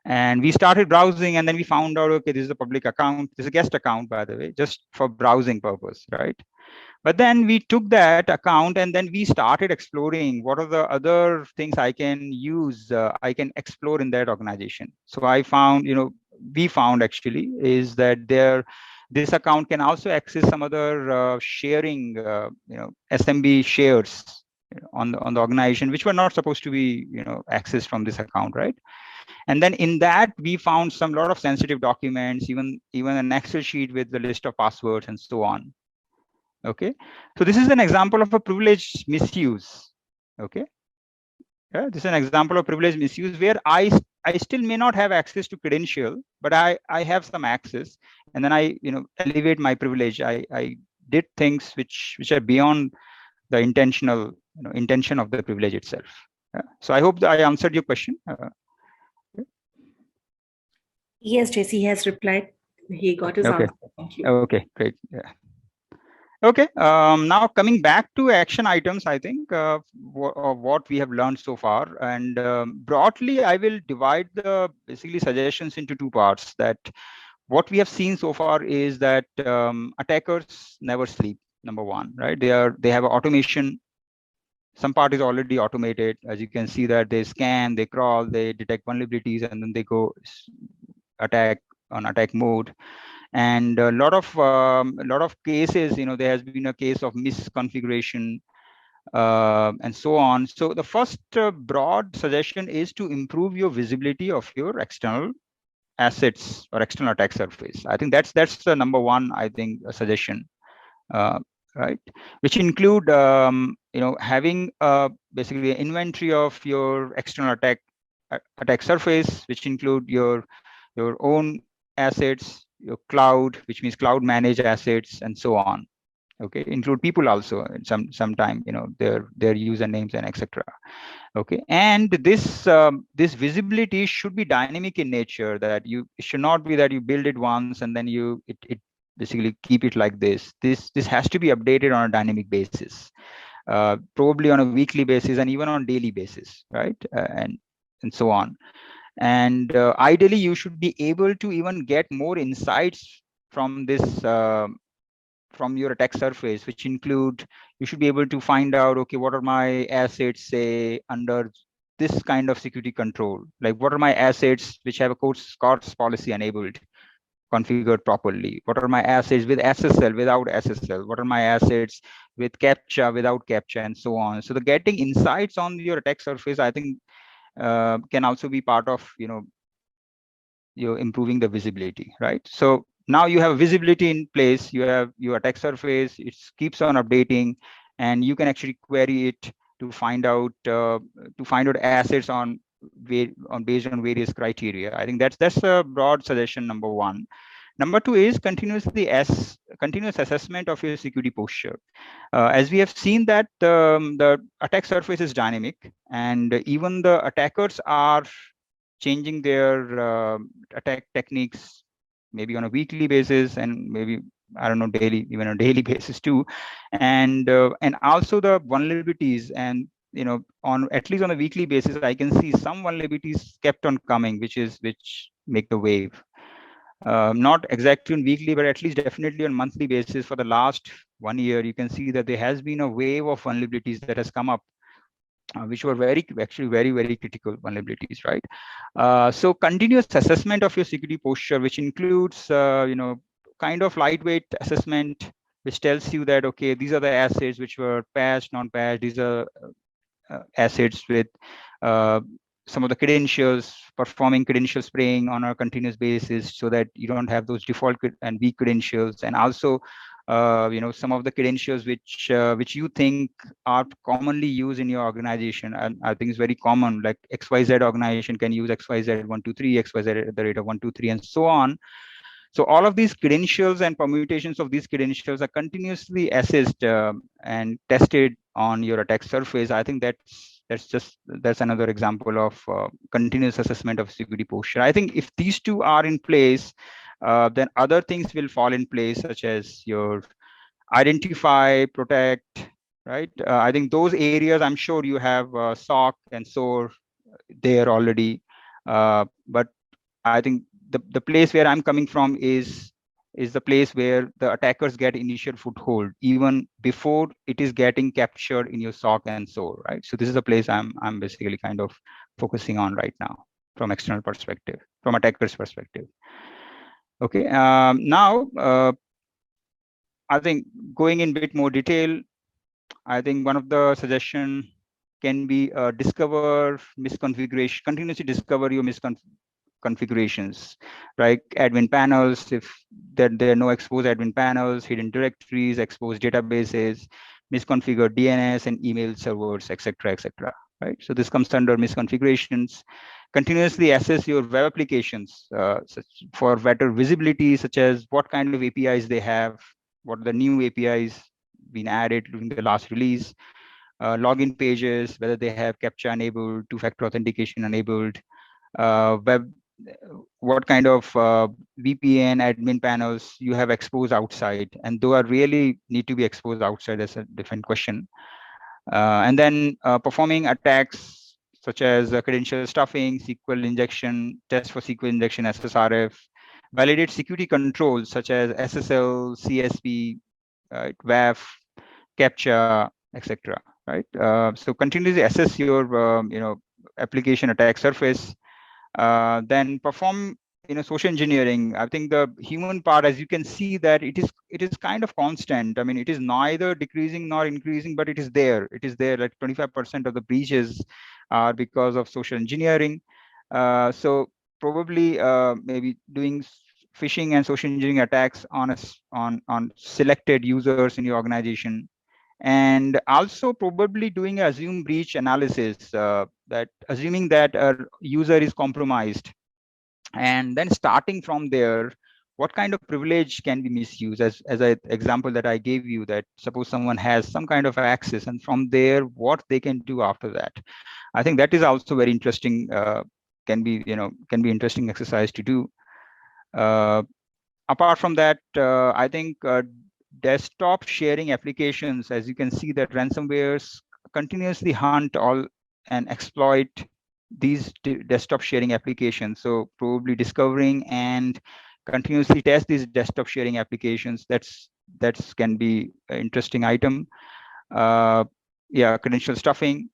and we started browsing, and then we found out, okay, this is a public account. This is a guest account, by the way, just for browsing purpose, right? But then we took that account and then we started exploring what are the other things I can use, I can explore in that organization. So I found, we found actually is that this account can also access some other sharing, SMB shares on the organization, which were not supposed to be, accessed from this account, right? And then in that we found some lot of sensitive documents, even an Excel sheet with the list of passwords and so on. Okay, so this is an example of a privilege misuse. Okay, yeah, this is an example of privilege misuse where I still may not have access to credential, but I have some access, and then I elevate my privilege. I did things which are beyond the intentional intention of the privilege itself. Yeah. So I hope that I answered your question. Yes, JC has replied. He got his Okay. answer. Thank you. Okay, great. Yeah. Okay, now coming back to action items, I think what we have learned so far, and broadly, I will divide the basically suggestions into two parts. That what we have seen so far is that attackers never sleep. Number one, right? They have automation. Some part is already automated. As you can see that they scan, they crawl, they detect vulnerabilities, and then they go attack on attack mode. And a lot of cases, there has been a case of misconfiguration and so on. So the first broad suggestion is to improve your visibility of your external assets or external attack surface. I think that's the number one, I think, suggestion, uh, right? Which include having basically an inventory of your external attack surface, which include your own assets, your cloud, which means cloud managed assets, and so on. Okay, include people also sometime, their usernames and etc. Okay, and this visibility should be dynamic in nature, that it should not be that you build it once and then it basically keep it like this has to be updated on a dynamic basis, probably on a weekly basis and even on daily basis, right? And so on. And ideally you should be able to even get more insights from this from your attack surface, which include, you should be able to find out, okay, what are my assets, say, under this kind of security control? Like, what are my assets which have a CORS policy enabled, configured properly? What are my assets with SSL, without SSL? What are my assets with CAPTCHA, without CAPTCHA, and so on? So the getting insights on your attack surface, I think, can also be part of, you're improving the visibility, right? So now you have visibility in place, you have your attack surface, it keeps on updating, and you can actually query it to find out assets based on various criteria. I think that's a broad suggestion, number one. Number two is continuous assessment of your security posture. As we have seen that the attack surface is dynamic, and even the attackers are changing their attack techniques, maybe on a weekly basis, and maybe, I don't know, daily, even on a daily basis too. And also the vulnerabilities, and on at least on a weekly basis, I can see some vulnerabilities kept on coming, which make the wave. Not exactly on weekly, but at least definitely on monthly basis for the last 1 year, you can see that there has been a wave of vulnerabilities that has come up, which were actually very critical vulnerabilities, right? So continuous assessment of your security posture, which includes kind of lightweight assessment, which tells you that, okay, these are the assets which were patched, non-patched, these are assets with uh, some of the credentials, performing credential spraying on a continuous basis, so that you don't have those default and weak credentials. And also some of the credentials which you think are commonly used in your organization, and I think it's very common, like XYZ organization can use XYZ123, XYZ at the rate of 123, and so on. So all of these credentials and permutations of these credentials are continuously assessed and tested on your attack surface. I think that's another example of continuous assessment of security posture. I think if these two are in place, then other things will fall in place, such as your identify, protect, right? I think those areas, I'm sure you have SOC and SOAR there already. But I think the place where I'm coming from is the place where the attackers get initial foothold, even before it is getting captured in your SOC and SOAR, right? So this is the place I'm basically kind of focusing on right now from external perspective, from attackers' perspective. Okay, now I think going in a bit more detail, I think one of the suggestion can be discover misconfiguration, continuously discover your configurations, like admin panels, if there are no exposed admin panels, hidden directories, exposed databases, misconfigured DNS and email servers, etc., etc. Right. So this comes under misconfigurations. Continuously assess your web applications for better visibility, such as what kind of APIs they have, what are the new APIs been added during the last release, login pages, whether they have CAPTCHA enabled, two-factor authentication enabled, web, what kind of VPN admin panels you have exposed outside, and those are really need to be exposed outside as a different question. And then performing attacks such as credential stuffing, SQL injection, test for SQL injection, SSRF, validate security controls such as SSL, CSP, WAF, CAPTCHA, etc. Right. So continuously assess your application attack surface. Then perform social engineering. I think the human part, as you can see, that it is kind of constant. I mean, it is neither decreasing nor increasing, but it is there. It is there. Like 25% of the breaches are because of social engineering. So probably maybe doing phishing and social engineering attacks on selected users in your organization, and also probably doing a assume breach analysis, that assuming that a user is compromised, and then starting from there, what kind of privilege can be misused, as an example that I gave you, that suppose someone has some kind of access, and from there what they can do after that. I think that is also very interesting, can be interesting exercise to do. Apart from that, I think desktop sharing applications, as you can see, that ransomwares continuously hunt all and exploit these desktop sharing applications. So probably discovering and continuously test these desktop sharing applications. That's can be an interesting item. Yeah, credential stuffing.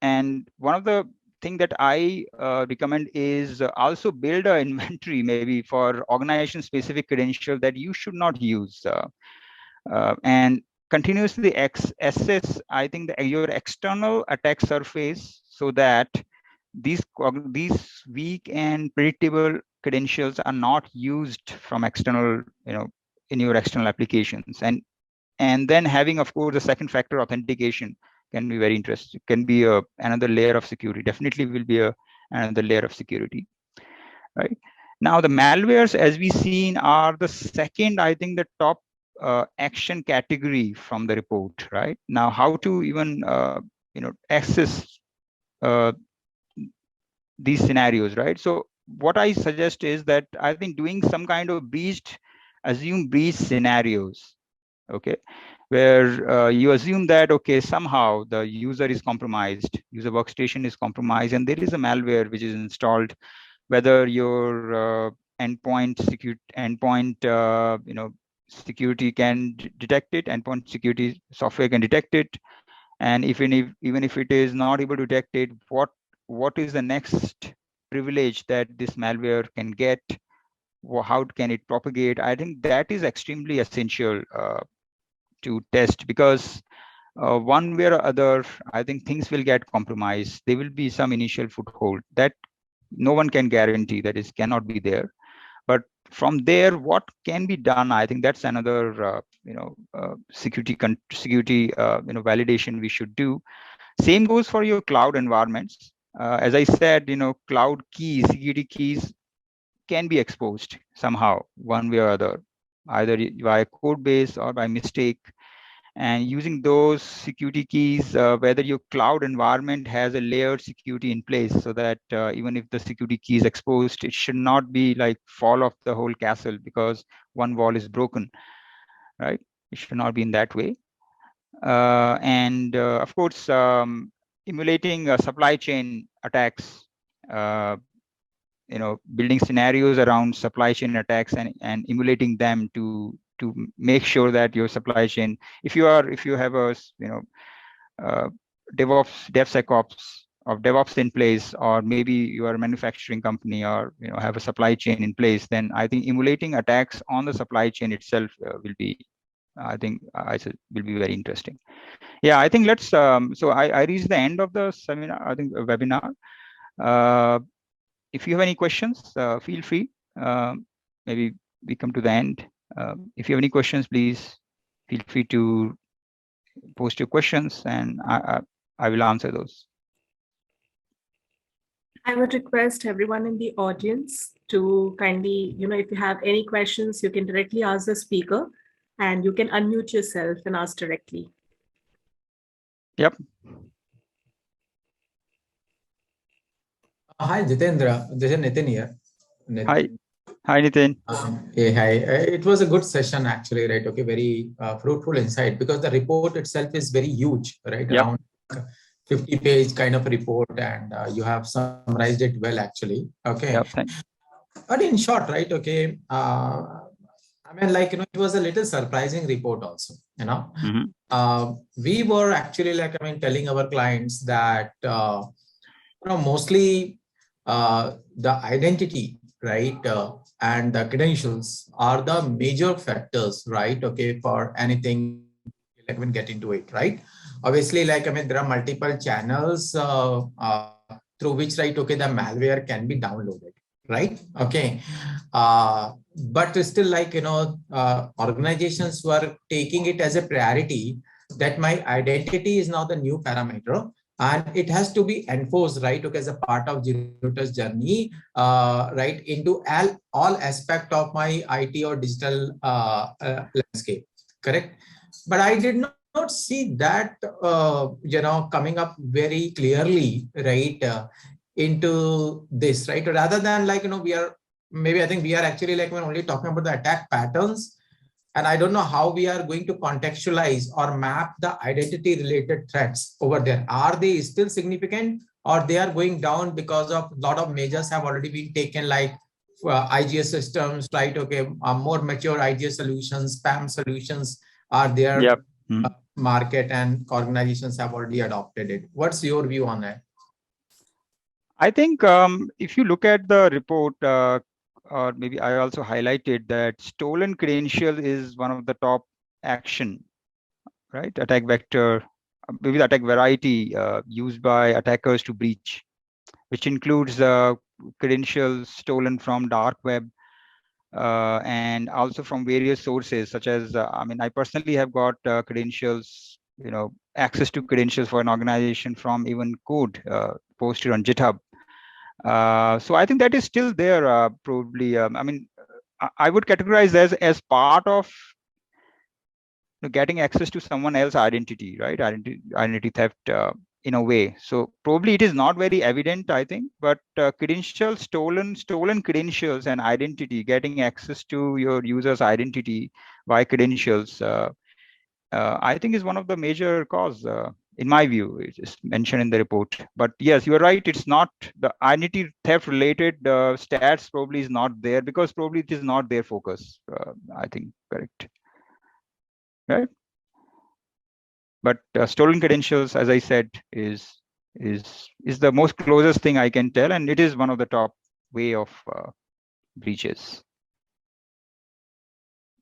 And one of the thing that I recommend is also build an inventory maybe for organization specific credential that you should not use, and continuously assess, I think, your external attack surface, so that these weak and predictable credentials are not used from external, in your external applications. And then having, of course, the second factor authentication can be very interesting, can be another layer of security, definitely will be another layer of security, right? Now the malwares, as we seen, are the second, I think, the top action category from the report, right? Now how to even access uh, these scenarios, right? So what I suggest is that I think doing some kind of assume breach scenarios, okay, where you assume that, okay, somehow the user is compromised, user workstation is compromised, and there is a malware which is installed, whether your security can detect it, endpoint security software can detect it, and even if it is not able to detect it, what is the next privilege that this malware can get, how can it propagate? I think that is extremely essential to test, because one way or other, I think things will get compromised. There will be some initial foothold that no one can guarantee, that is cannot be there. But from there, what can be done? I think that's another security validation we should do. Same goes for your cloud environments. As I said, cloud keys, security keys can be exposed somehow, one way or other, either by code base or by mistake. And using those security keys, whether your cloud environment has a layered security in place, so that even if the security key is exposed, it should not be like fall off the whole castle because one wall is broken, right? It should not be in that way. And of course, emulating supply chain attacks, building scenarios around supply chain attacks and emulating them to make sure that your supply chain, if you have a DevSecOps or DevOps in place, or maybe you are a manufacturing company, or have a supply chain in place, then I think emulating attacks on the supply chain itself will be, I think, will be very interesting. Yeah, I think let's. So I reached the end of the seminar, I think, webinar. If you have any questions, feel free. Maybe we come to the end. If you have any questions, please feel free to post your questions, and I will answer those. I would request everyone in the audience to kindly, if you have any questions, you can directly ask the speaker, and you can unmute yourself and ask directly. Yep. Hi, Jitendra. This is Nitin here. Nitin. Hi, Nitin. Hey, hi. It was a good session, actually, right? Okay, very fruitful insight, because the report itself is very huge, right? Yep. Around 50-page kind of report, and you have summarized it well, actually. Okay. Yep. But in short, right? Okay. I mean, it was a little surprising report also, we were actually telling our clients that, mostly the identity, right, and the credentials are the major factors, right? Okay, for anything when get into it, right? Obviously, there are multiple channels through which, right, okay, the malware can be downloaded, right? Okay, but still, organizations were taking it as a priority that my identity is now the new parameter, and it has to be enforced, right? Okay, as a part of zero touch journey, right, into all aspect of my IT or digital landscape, correct? But I did not see that, coming up very clearly, right, into this, right? Rather than like, we are, maybe I think we are actually like, we're only talking about the attack patterns, and I don't know how we are going to contextualize or map the identity related threats over there. Are they still significant, or they are going down because of a lot of measures have already been taken, like IGS systems, right? Okay, more mature IGS solutions, spam solutions are there. Yep. Mhm. Market and organizations have already adopted it. What's your view on that? I think if you look at the report, or maybe I also highlighted that stolen credential is one of the top action, right? Attack vector, maybe the attack variety used by attackers to breach, which includes credentials stolen from dark web, and also from various sources, such as, I mean, I personally have got credentials, access to credentials for an organization from even code posted on GitHub. So I think that is still there, probably. I mean, I would categorize as part of getting access to someone else's identity, right? Identity theft in a way. So probably it is not very evident, I think, but credentials, stolen credentials and identity, getting access to your user's identity by credentials, I think is one of the major cause. In my view, it's mentioned in the report. But yes, you are right. It's not the identity theft related stats probably is not there because probably it is not their focus. I think correct, right? But stolen credentials, as I said, is the most closest thing I can tell, and it is one of the top way of breaches.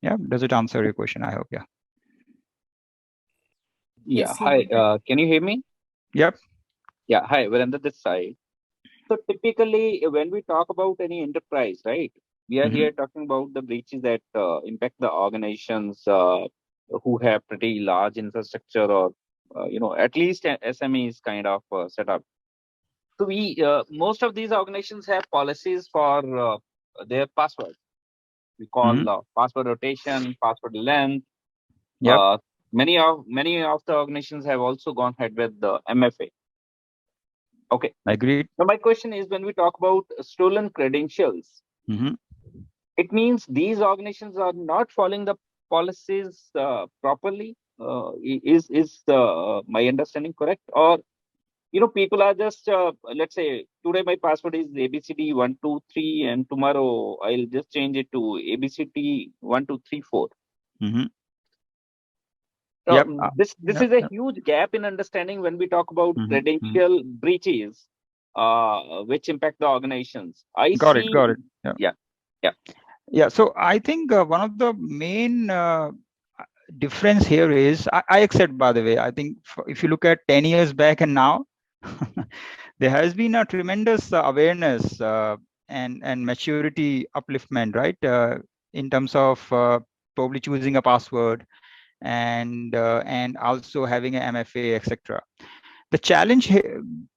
Yeah, does it answer your question? I hope. Yeah. Yeah. Yes, Hi. Naveen. Can you hear me? Yep. Yeah. Hi. Virender this side. So typically, when we talk about any enterprise, right, we are Mm-hmm. here talking about the breaches that impact the organizations who have pretty large infrastructure or, at least SMEs kind of setup. So we most of these organizations have policies for their password. We Mm-hmm. call password rotation, password length. Yep. Uh, many of the organizations have also gone ahead with the MFA. Okay. Agreed. Now my question is, when we talk about stolen credentials, Mm-hmm. it means these organizations are not following the policies properly. Is my understanding correct? Or people are just let's say today my password is ABCD123, and tomorrow I'll just change it to ABCD1234. Mm-hmm. Now, Yep. this Yep. is a Yep. huge gap in understanding when we talk about Mm-hmm. Mm-hmm. credential breaches, which impact the organizations. I Got it. see. Got it. Yeah. Yeah, yeah. Yeah. So I think one of the main difference here is I accept, by the way, I think if you look at 10 years back and now, there has been a tremendous awareness and maturity upliftment, right? In terms of probably choosing a password and also having an MFA, etc. The challenge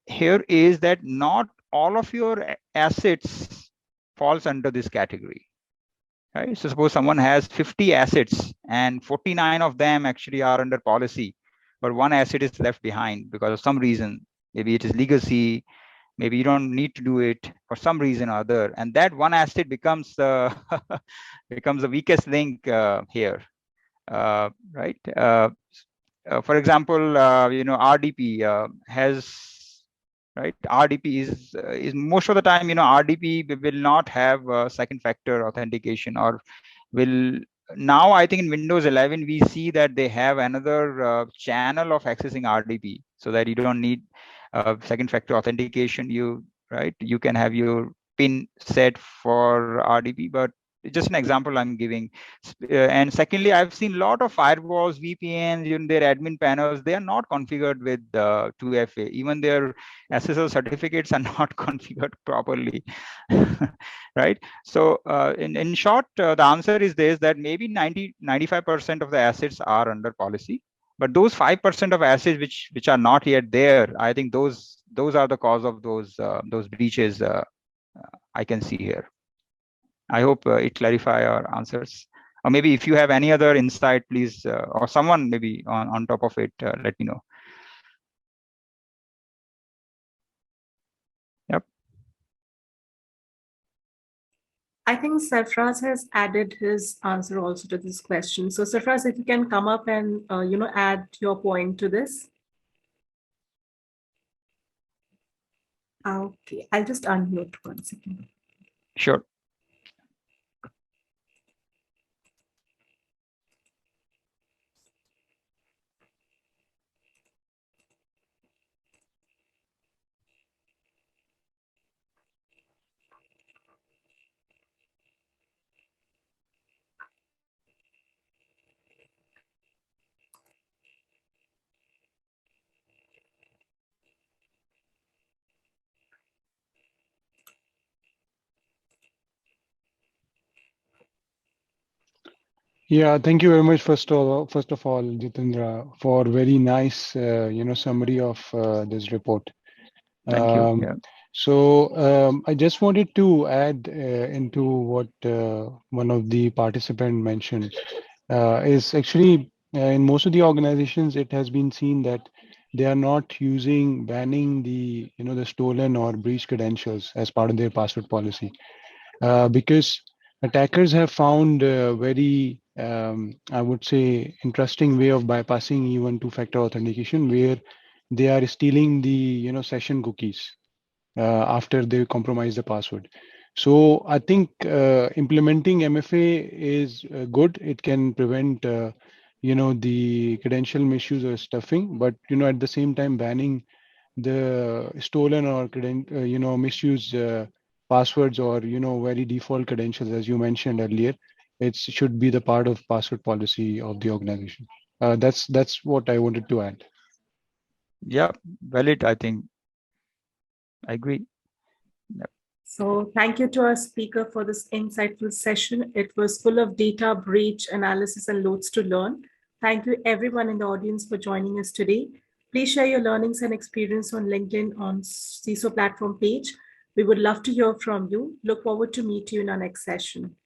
here is that not all of your assets falls under this category. Right? So suppose someone has 50 assets and 49 of them actually are under policy, but one asset is left behind because of some reason. Maybe it is legacy, maybe you don't need to do it for some reason or other, and that one asset becomes becomes the weakest link here, right? For example, RDP has, right? RDP is most of the time, RDP will not have second factor authentication, or will now, I think in Windows 11 we see that they have another channel of accessing RDP, so that you don't need second factor authentication. You can have your pin set for RDP, but it's just an example I'm giving. And secondly, I've seen a lot of firewalls, VPNs, their admin panels, they are not configured with 2FA. Even their SSL certificates are not configured properly. Right? So in short, the answer is this, that maybe 95% of the assets are under policy, But those 5% of assets which are not yet there, I think those are the cause of those breaches. I can see here. I hope it clarify our answers. Or maybe if you have any other insight, please, or someone maybe on top of it, let me know. Yep. I think Sarfraz has added his answer also to this question. So Sarfraz, if you can come up and add your point to this. Okay, I'll just unmute 1 second. Sure. Yeah, thank you very much. First of all, Jitendra, for very nice, summary of this report. Thank you. Yeah. So I just wanted to add into what one of the participants mentioned is actually in most of the organizations, it has been seen that they are not banning the stolen or breached credentials as part of their password policy because attackers have found a very, I would say, interesting way of bypassing even two-factor authentication, where they are stealing the session cookies after they compromise the password. So I think implementing MFA is good. It can prevent the credential misuse or stuffing, but at the same time banning the stolen or misuse passwords or very default credentials, as you mentioned earlier, it should be the part of password policy of the organization. That's what I wanted to add. Yeah, valid. I think I agree. Yep. So thank you to our speaker for this insightful session. It was full of data, breach, analysis, and loads to learn. Thank you everyone in the audience for joining us today. Please share your learnings and experience on LinkedIn on CISO platform page. We would love to hear from you. Look forward to meet you in our next session.